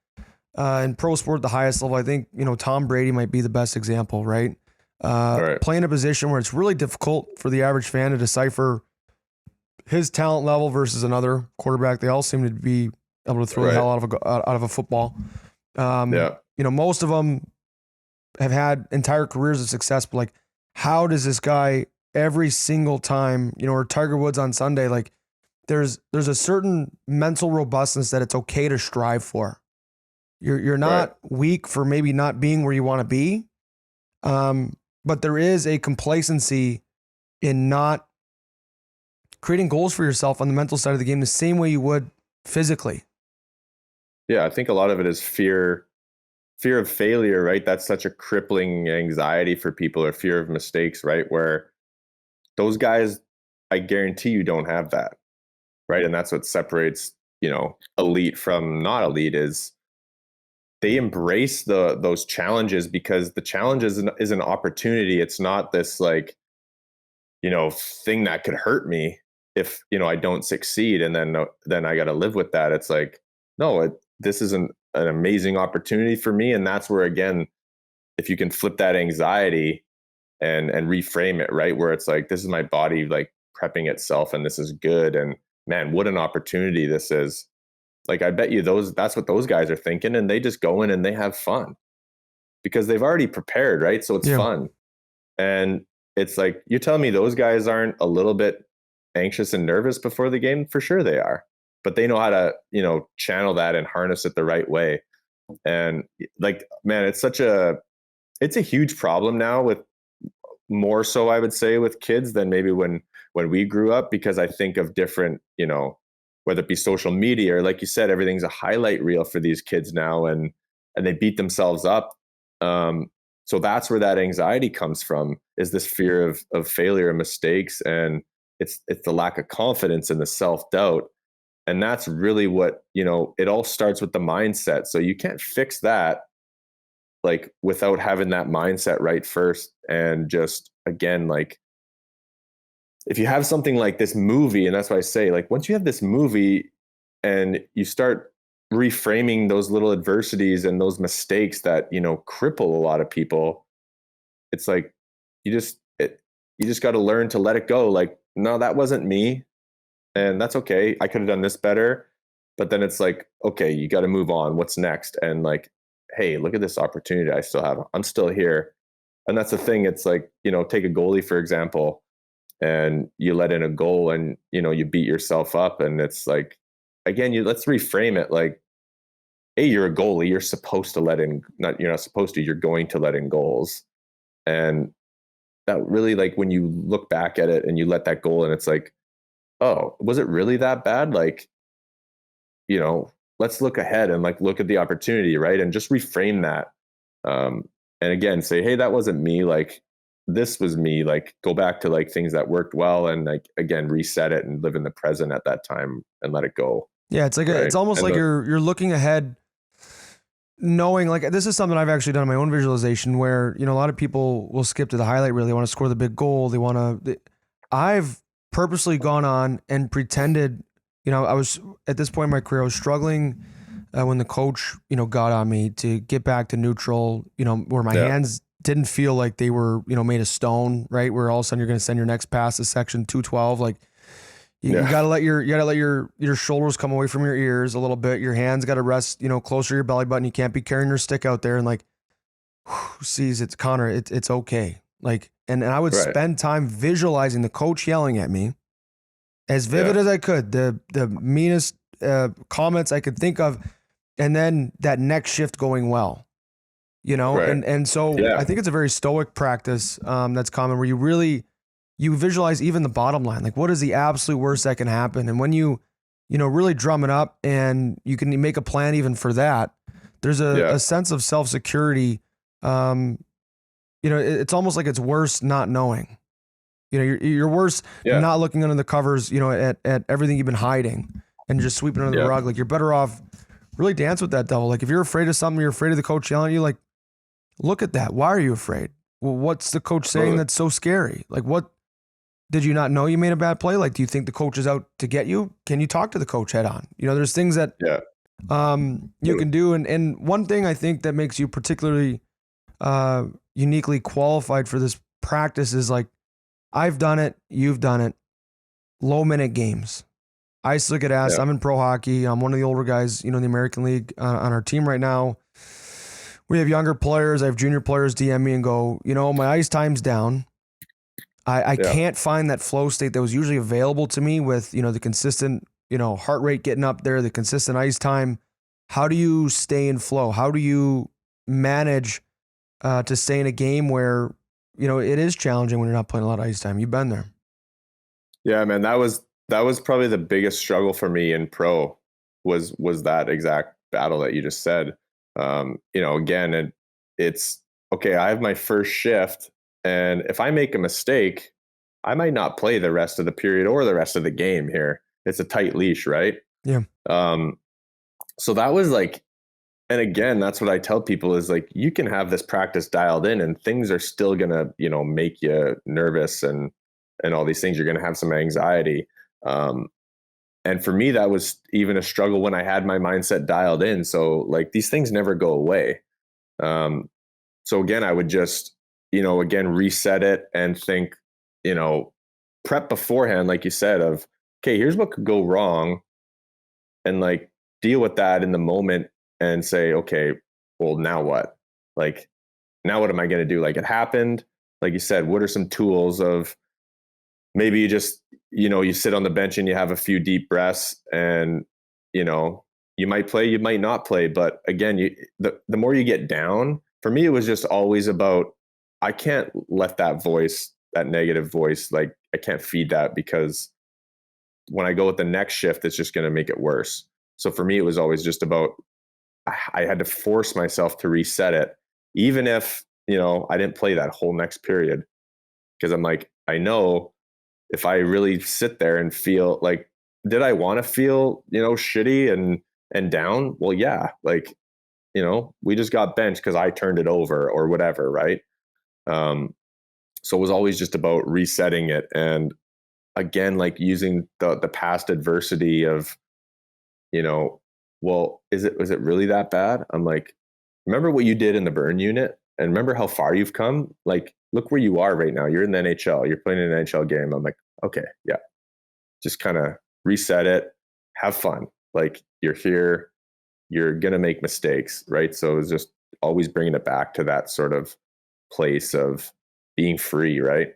in pro sport at the highest level. I think, you know, Tom Brady might be the best example, right? Playing a position where it's really difficult for the average fan to decipher his talent level versus another quarterback. They all seem to be able to throw the hell out of a football. You know, most of them have had entire careers of success, but like, how does this guy every single time, you know, or Tiger Woods on Sunday, like there's a certain mental robustness that it's okay to strive for. You're not weak for maybe not being where you want to be. But there is a complacency in not creating goals for yourself on the mental side of the game the same way you would physically. Yeah, I think a lot of it is fear of failure, right? That's such a crippling anxiety for people, or fear of mistakes, right? Where those guys, I guarantee you, don't have that, right? And that's what separates, you know, elite from not elite, is they embrace those challenges, because the challenge is an opportunity. It's not this like, you know, thing that could hurt me if, you know, I don't succeed, and then I got to live with that. It's like, no, this is an amazing opportunity for me. And that's where, again, if you can flip that anxiety and reframe it, right, where it's like, this is my body like prepping itself, and this is good, and man, what an opportunity this is. Like, I bet you that's what those guys are thinking, and they just go in and they have fun because they've already prepared, right? So it's fun. And it's like, you're telling me those guys aren't a little bit anxious and nervous before the game? For sure they are, but they know how to, you know, channel that and harness it the right way. And like, man, it's a huge problem now with more so, I would say, with kids than maybe when we grew up, because I think of different, whether it be social media or, like you said, everything's a highlight reel for these kids now, and they beat themselves up. So that's where that anxiety comes from, is this fear of failure and mistakes, and it's the lack of confidence and the self-doubt. And that's really what, it all starts with the mindset. So you can't fix that like without having that mindset right first. And just, again, like, if you have something like this movie, and that's why I say, like, once you have this movie and you start reframing those little adversities and those mistakes that, cripple a lot of people, it's like, you just got to learn to let it go. Like, no, that wasn't me. And that's okay. I could have done this better. But then it's like, okay, you got to move on. What's next? And like, hey, look at this opportunity I still have. I'm still here. And that's the thing. It's like, take a goalie, for example, and you let in a goal and, you beat yourself up. And it's like, again, let's reframe it. Like, hey, you're a goalie. You're supposed to you're not supposed to, you're going to let in goals. And that really, like, when you look back at it and you let that goal and it's like, oh, was it really that bad? Like, let's look ahead and like look at the opportunity, right? And just reframe that. And again, say, hey, that wasn't me. Like, this was me. Like, go back to like things that worked well, and like, again, reset it and live in the present at that time and let it go. Yeah, it's like right? it's almost like you're looking ahead, knowing, like, this is something I've actually done in my own visualization, where a lot of people will skip to the highlight reel. They want to score the big goal. I've purposely gone on and pretended. I was, at this point in my career, I was struggling when the coach, got on me to get back to neutral, where my hands didn't feel like they were, made of stone, right? Where all of a sudden you're going to send your next pass to section 212. Like, you gotta let your shoulders come away from your ears a little bit. Your hands got to rest, closer to your belly button. You can't be carrying your stick out there and like, sees it's Connor. It's okay. Like, and I would spend time visualizing the coach yelling at me, as vivid as I could, the meanest comments I could think of, and then that next shift going well, and so I think it's a very stoic practice that's common, where you visualize even the bottom line, like, what is the absolute worst that can happen, and when you really drum it up and you can make a plan even for that, there's a sense of self-security. It's almost like it's worse not knowing. You're worse not looking under the covers, at everything you've been hiding and just sweeping under the rug. Like, you're better off really dance with that devil. Like, if you're afraid of something, you're afraid of the coach yelling at you, like, look at that. Why are you afraid? Well, what's the coach saying that's so scary? Like, what, did you not know you made a bad play? Like, do you think the coach is out to get you? Can you talk to the coach head on? There's things that you can do. And one thing I think that makes you particularly uniquely qualified for this practice is, like, I've done it, you've done it, low minute games. I still get asked, I'm in pro hockey. I'm one of the older guys, in the American League on our team right now. We have younger players. I have junior players DM me and go, my ice time's down. I can't find that flow state that was usually available to me with, the consistent, heart rate getting up there, the consistent ice time. How do you stay in flow? How do you manage to stay in a game where, it is challenging when you're not playing a lot of ice time? You've been there. Yeah, man, that was probably the biggest struggle for me in pro, was that exact battle that you just said. Again, it's okay. I have my first shift, and if I make a mistake, I might not play the rest of the period or the rest of the game here. It's a tight leash, right? Yeah. So that was like, and again, that's what I tell people is, like, you can have this practice dialed in and things are still gonna, make you nervous and all these things. You're gonna have some anxiety. And for me, that was even a struggle when I had my mindset dialed in. So, like, these things never go away. So again, I would just, again, reset it and think, prep beforehand, like you said, of, okay, here's what could go wrong, and like deal with that in the moment and say, okay, well, now what? Like, now what am I going to do? Like, it happened. Like you said, what are some tools of, maybe you just, you sit on the bench and you have a few deep breaths, and, you might play, you might not play. But again, the more you get down, for me, it was just always about, I can't let that voice, that negative voice, like I can't feed that, because when I go with the next shift, it's just going to make it worse. So for me, it was always just about, I had to force myself to reset it, even if, I didn't play that whole next period, because I'm like, I know if I really sit there and feel like, did I want to feel, shitty and down? Well, yeah, like, we just got benched because I turned it over or whatever, right? So it was always just about resetting it, and again, like using the past adversity of, well, was it really that bad? I'm like, remember what you did in the burn unit, and remember how far you've come. Like, look where you are right now. You're in the NHL. You're playing an NHL game. I'm like, okay, yeah, just kind of reset it, have fun. Like, you're here, you're gonna make mistakes, right? So it's just always bringing it back to that sort of place of being free, right?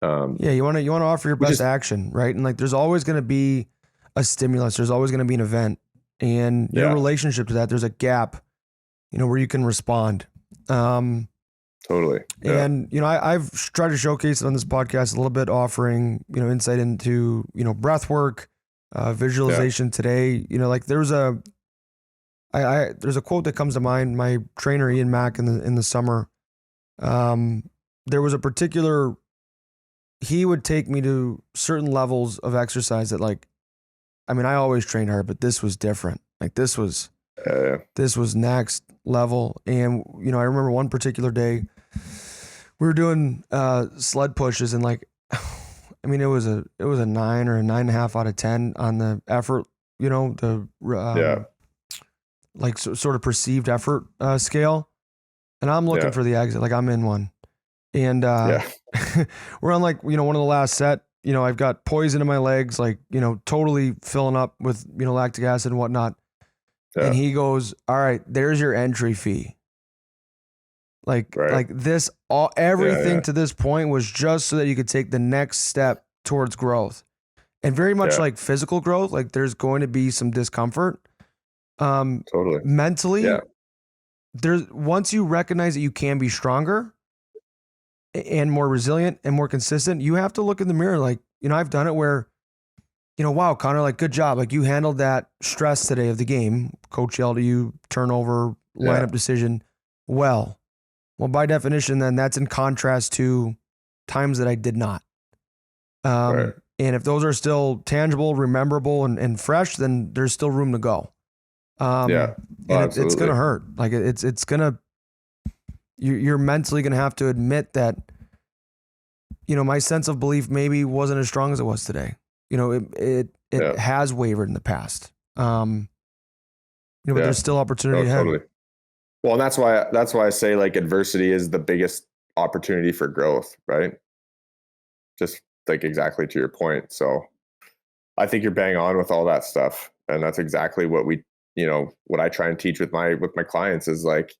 Yeah, you want to offer your best action, right? And like, there's always going to be a stimulus. There's always going to be an event, and your relationship to that, there's a gap, where you can respond. Totally. Yeah. And I've tried to showcase it on this podcast a little bit, offering insight into breath work, visualization today. Like there's a quote that comes to mind. My trainer Ian Mack in the summer, there was a particular. He would take me to certain levels of exercise that, like, I mean, I always trained hard, but this was different. Like this was next level. And, I remember one particular day we were doing sled pushes, and like, I mean, it was a 9 or a 9.5 out of 10 on the effort, like sort of perceived effort scale. And I'm looking for the exit. Like I'm in one. And we're on like, one of the last set, I've got poison in my legs, like, totally filling up with, lactic acid and whatnot. Yeah. And he goes, all right, there's your entry fee. Like this, everything to this point was just so that you could take the next step towards growth, and very much like physical growth. Like there's going to be some discomfort, totally mentally. Yeah. Once you recognize that you can be stronger and more resilient and more consistent, you have to look in the mirror. Like, I've done it where, wow, Connor, like, good job. Like you handled that stress today of the game. Coach yelled at you, turnover, lineup decision. Well, by definition, then that's in contrast to times that I did not. And if those are still tangible, rememberable, and fresh, then there's still room to go. And it's going to hurt. Like it's going to, you're mentally going to have to admit that, my sense of belief maybe wasn't as strong as it was today. It has wavered in the past. But there's still opportunity ahead. Totally. Well, and that's why I say like adversity is the biggest opportunity for growth, right? Just like exactly to your point. So I think you're bang on with all that stuff. And that's exactly what what I try and teach with my clients is like,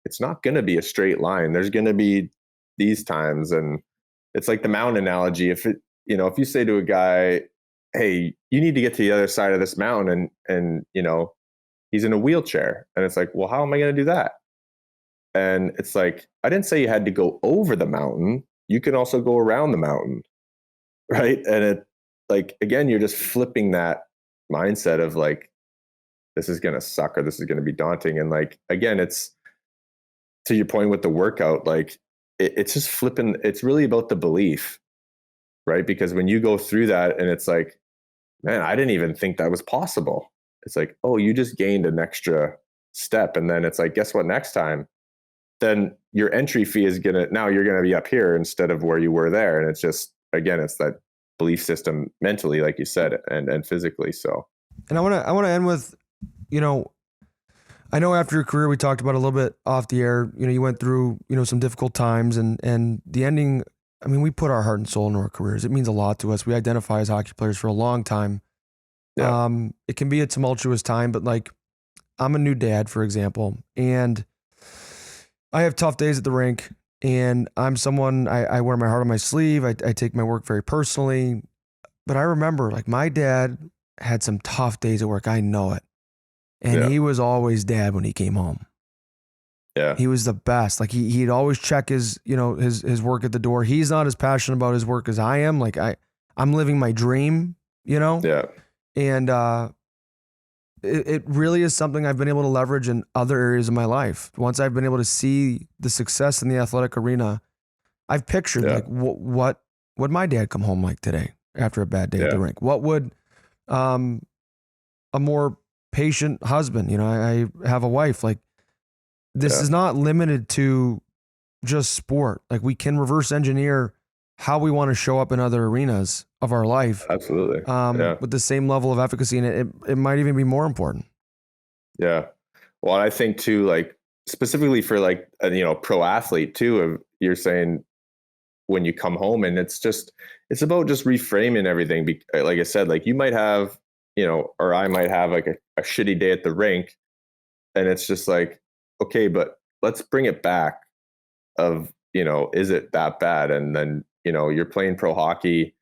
it's not going to be a straight line. There's going to be these times. And it's like the mountain analogy. If you say to a guy, hey, you need to get to the other side of this mountain, and he's in a wheelchair, and it's like, well, how am I going to do that? And it's like, I didn't say you had to go over the mountain. You can also go around the mountain. Right. And it, like, again, you're just flipping that mindset of like, this is going to suck, or this is going to be daunting. And like, again, it's to your point with the workout, like it's just flipping. It's really about the belief, right? Because when you go through that and it's like, man, I didn't even think that was possible. It's like, oh, you just gained an extra step. And then it's like, guess what? Next time, then your entry fee is now you're going to be up here instead of where you were there. And it's just, again, it's that belief system mentally, like you said, and physically. So, and I want to end with, I know after your career, we talked about a little bit off the air, you went through, some difficult times, and the ending, I mean, we put our heart and soul into our careers. It means a lot to us. We identify as hockey players for a long time. Yeah. It can be a tumultuous time, but like, I'm a new dad, for example, and I have tough days at the rink, and I'm someone, I wear my heart on my sleeve. I take my work very personally, but I remember like my dad had some tough days at work. I know it. And he was always dad when he came home. Yeah. He was the best. Like he'd always check his, his work at the door. He's not as passionate about his work as I am. Like I'm living my dream, Yeah. And it really is something I've been able to leverage in other areas of my life. Once I've been able to see the success in the athletic arena, I've pictured like what would my dad come home like today after a bad day at the rink? What would a more patient husband, I have a wife, like this is not limited to just sport. Like we can reverse engineer how we want to show up in other arenas of our life. Absolutely. With the same level of efficacy, and it might even be more important. Yeah. Well, I think too, like specifically for like a, pro athlete too, you're saying when you come home, and it's about just reframing everything. Like I said, like you might have, or I might have like a shitty day at the rink, and it's just like, okay, but let's bring it back of, is it that bad? And then, you're playing pro hockey,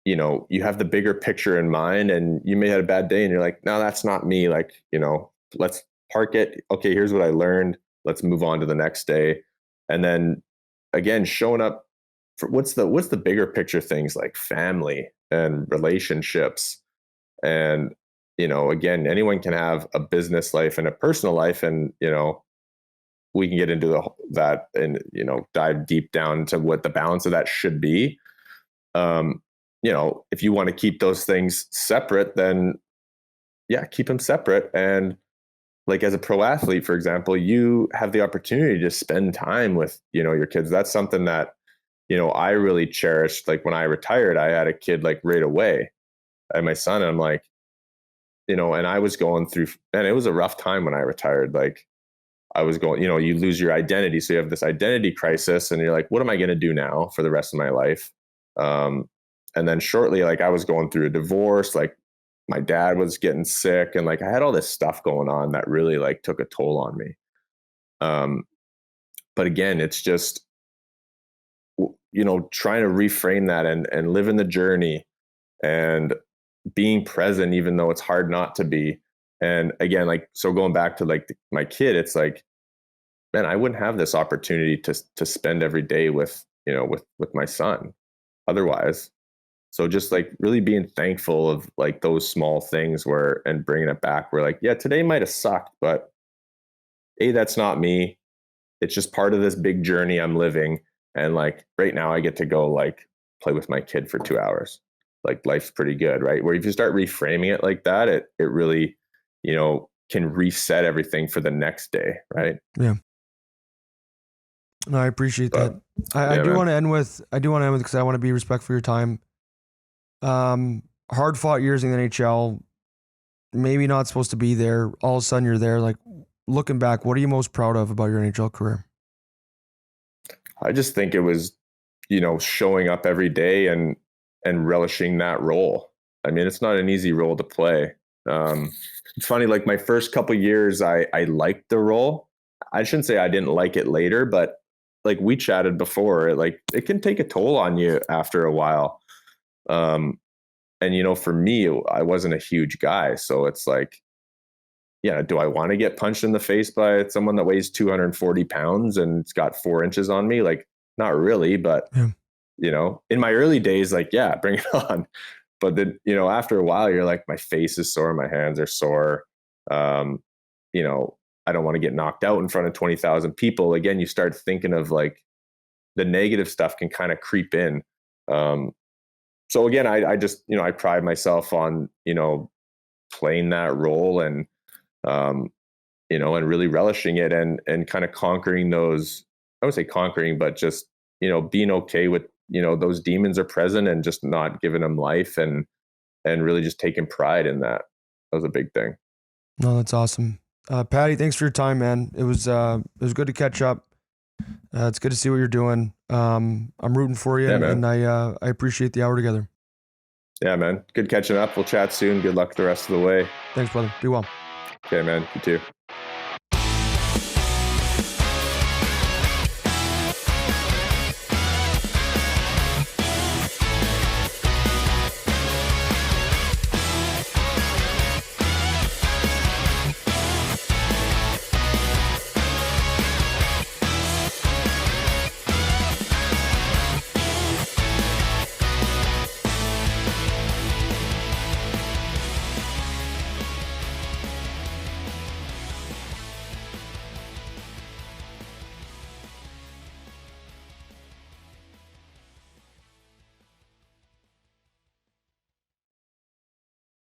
you have the bigger picture in mind, and you may have a bad day and you're like, no, that's not me. Like, let's park it. Okay, here's what I learned. Let's move on to the next day. And then again, showing up for what's the bigger picture things like family and relationships. And, again, anyone can have a business life and a personal life. And, we can get into that and, dive deep down to what the balance of that should be. If you want to keep those things separate, then keep them separate. And like as a pro athlete, for example, you have the opportunity to spend time with, your kids. That's something that, I really cherished. Like when I retired, I had a kid like right away. I had my son, and I'm like, and I was going through, and it was a rough time when I retired. Like I was going, you lose your identity. So you have this identity crisis, and you're like, what am I going to do now for the rest of my life? And then shortly, like I was going through a divorce, like my dad was getting sick, and like I had all this stuff going on that really like took a toll on me. But again, it's just, trying to reframe that and live in the journey and being present, even though it's hard not to be. And again, like, so going back to like my kid, it's like, man, I wouldn't have this opportunity to spend every day with, with my son otherwise. So just like really being thankful of like those small things and bringing it back. We're like, yeah, today might have sucked, but that's not me. It's just part of this big journey I'm living. And like right now I get to go like play with my kid for 2 hours. Like life's pretty good, right? Where if you start reframing it like that, it really, can reset everything for the next day, right? Yeah. No, I appreciate that. I do want to end with because I want to be respectful for your time. Hard fought years in the NHL, maybe not supposed to be there. All of a sudden you're there. Like looking back, what are you most proud of about your NHL career? I just think it was, showing up every day and relishing that role. I mean, it's not an easy role to play. It's funny, like my first couple of years, I liked the role. I shouldn't say I didn't like it later, but like we chatted before, it can take a toll on you after a while. And, for me, I wasn't a huge guy. So it's like, do I want to get punched in the face by someone that weighs 240 pounds and it's got 4 inches on me? Like, not really, but, in my early days, like, yeah, bring it on. But then, after a while, you're like, my face is sore, my hands are sore. I don't want to get knocked out in front of 20,000 people. Again, you start thinking of like the negative stuff can kind of creep in. So again, I just, I pride myself on, playing that role and, and really relishing it and kind of conquering those, I would say conquering, but just, being okay with, those demons are present and just not giving them life and really just taking pride in that. That was a big thing. No, that's awesome. Patty, thanks for your time, man. It was good to catch up. It's good to see what you're doing. I'm rooting for you, and I appreciate the hour together. Yeah, man. Good catching up. We'll chat soon. Good luck the rest of the way. Thanks, brother. Be well. Okay, man. You too.